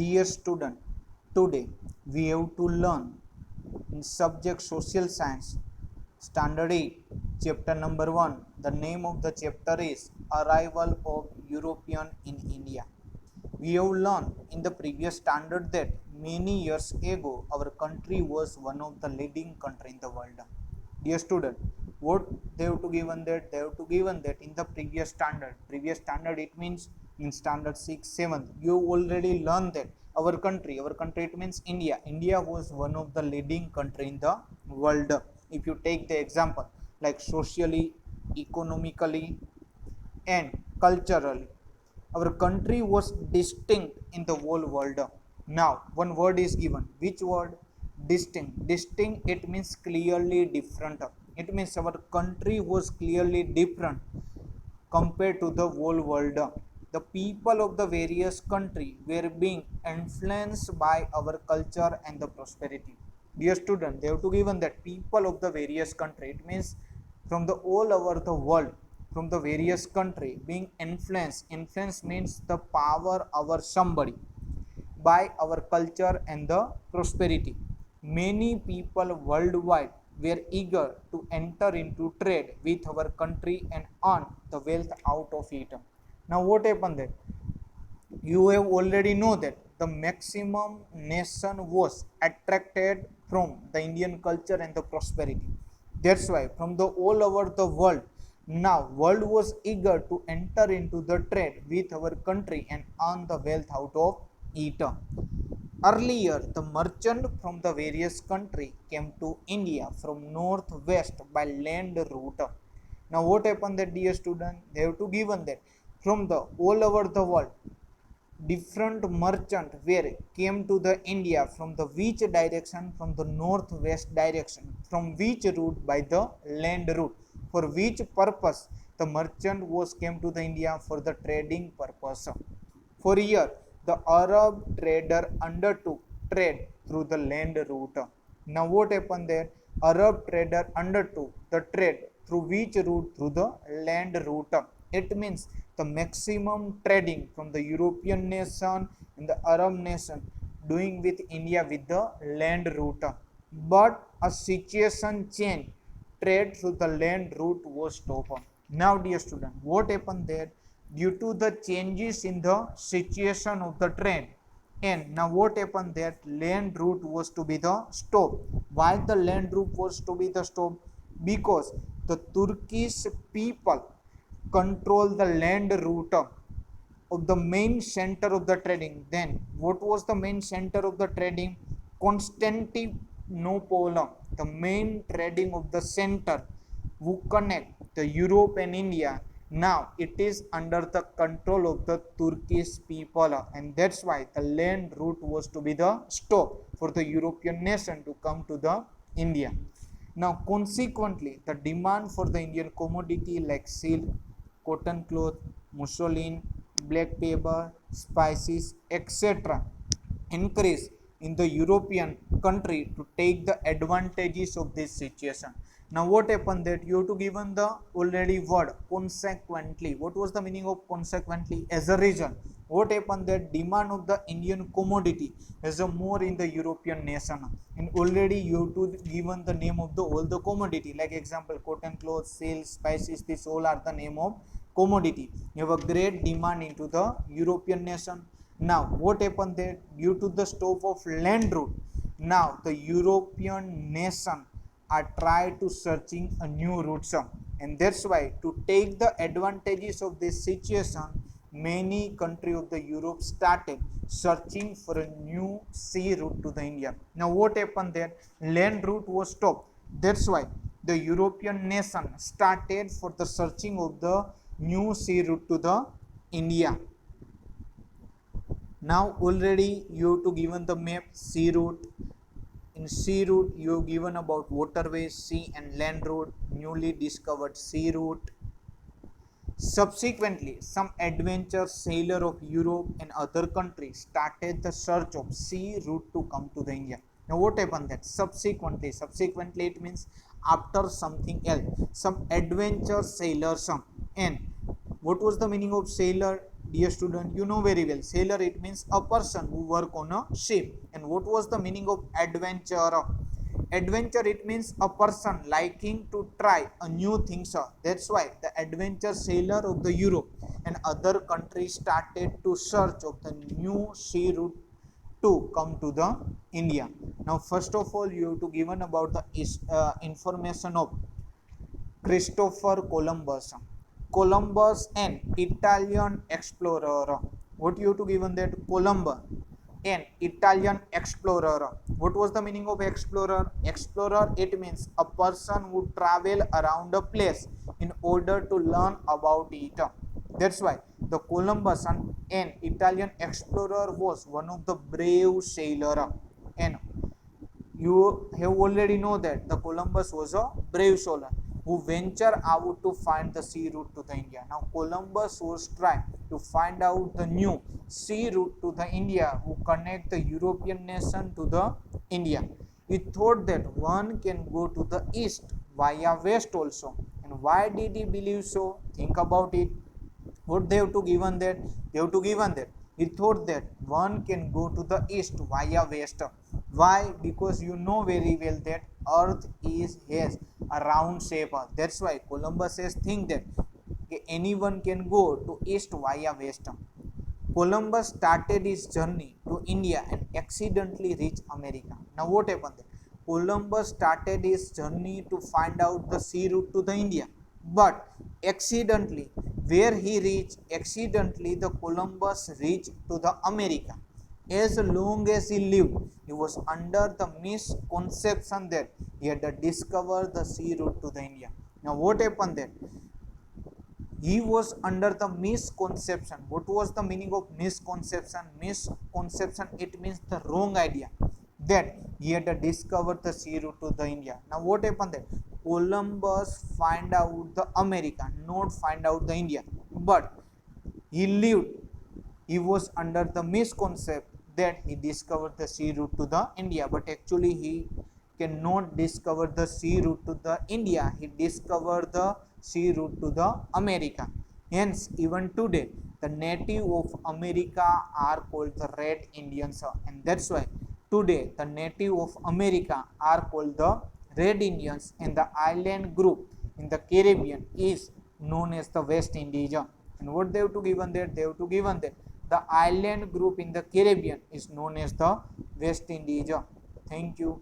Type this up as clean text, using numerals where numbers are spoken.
Dear student, today we have to learn in subject Social Science, Standard 8, Chapter number 1. The name of the chapter is Arrival of European in India. We have learned in the previous standard that many years ago our country was one of the leading country in the world. Dear student, what they have to given that? They have to given that in the previous standard. Previous standard it means in standard 6, 7. You already learned that our country it means India. India was one of the leading country in the world. If you take the example like socially, economically, and culturally, our country was distinct in the whole world. Now, one word is given. Which word? Distinct. Distinct, it means clearly different. It means our country was clearly different compared to the whole world. The people of the various country were being influenced by our culture and the prosperity. Dear student, they have to given that people of the various country. It means from the all over the world, from the various country being influenced. Influence means the power over somebody by our culture and the prosperity. Many people worldwide were eager to enter into trade with our country and earn the wealth out of it. Now, what happened then? You have already know that the maximum nation was attracted from the Indian culture and the prosperity. That's why from the all over the world, now world was eager to enter into the trade with our country and earn the wealth out of it. Earlier, the merchant from the various country came to India from northwest by land route. Now what happened that, dear student? They have to given that from the all over the world different merchant where came to the India from the which direction? From the northwest direction. From which route? By the land route. For which purpose? The merchant was came to the India for the trading purpose. For a year, the Arab trader undertook trade through the land route. Now what happened there? Arab trader undertook the trade through which route? Through the land route. It means the maximum trading from the European nation and the Arab nation doing with India with the land route. But a situation changed. Trade through the land route was stopped. Now, dear student, what happened there? Due to the changes in the situation of the trade, and now what happened that land route was to be the stop. Why the land route was to be the stop? Because the Turkish people control the land route of the main center of the trading. Then what was the main center of the trading? Constantinople, the main trading of the center who connect the Europe and India. Now it is under the control of the Turkish people, and that's why the land route was to be the stop for the European nation to come to the India. Now consequently, the demand for the Indian commodity like silk, cotton cloth, muslin, black pepper, spices, etc. increase in the European country to take the advantages of this situation. Now what happened that you have to given the already word consequently. What was the meaning of consequently? As a reason. What happened that demand of the Indian commodity is a more in the European nation, and already you have to given the name of the all the commodity, like example cotton cloth, silk, spices. This all are the name of commodity. You have a great demand into the European nation. Now what happened there? Due to the stop of land route, now the European nation are try to searching a new route, and that's why to take the advantages of this situation, many country of the Europe started searching for a new sea route to the India. Now what happened there? Land route was stopped. That's why the European nation started for the searching of the new sea route to the India. Now already you have to given the map sea route. In sea route you have given about waterways, sea and land route, newly discovered sea route. Subsequently, some adventure sailor of Europe and other countries started the search of sea route to come to the India. Now what happened that? Subsequently it means after something else. Some adventure sailors, and what was the meaning of sailor? Dear student, you know very well, sailor it means a person who work on a ship. And what was the meaning of adventure? Adventure it means a person liking to try a new things. That's why the adventure sailor of the Europe and other countries started to search of the new sea route to come to the India. Now first of all you have to given about the information of Christopher Columbus. Columbus, an Italian explorer. What you have to given that? Columbus, an Italian explorer. What was the meaning of explorer? Explorer it means a person who travel around a place in order to learn about it. That's why the Columbus, an Italian explorer, was one of the brave sailor. And you have already know that the Columbus was a brave sailor who ventured out to find the sea route to the India. Now Columbus was trying to find out the new sea route to the India who connect the European nation to the India. He thought that one can go to the east via west also. And why did he believe so? Think about it. What they have to given that? They have to given that he thought that one can go to the east via west. Why? Because you know very well that earth is has a round shape. That's why Columbus says think that anyone can go to east via west. Columbus started his journey to India and accidentally reached America. Now what happened there? Columbus started his journey to find out the sea route to the India, but accidentally where he reached, accidentally the Columbus reached to the America. As long as he lived, he was under the misconception that he had discovered the sea route to the India. Now what happened there? He was under the misconception. What was the meaning of misconception? Misconception it means the wrong idea that he had discovered the sea route to the India. Now what happened there? Columbus find out the America, not find out the India, but he lived, he was under the misconception that he discovered the sea route to the India, but actually he cannot discover the sea route to the India, he discovered the sea route to the America. Hence even today the native of America are called the Red Indians, and that's why today the native of America are called the Red Indians, and the island group in the Caribbean is known as the West Indies. And what they have to given there? They have to given that the island group in the Caribbean is known as the West Indies. Thank you.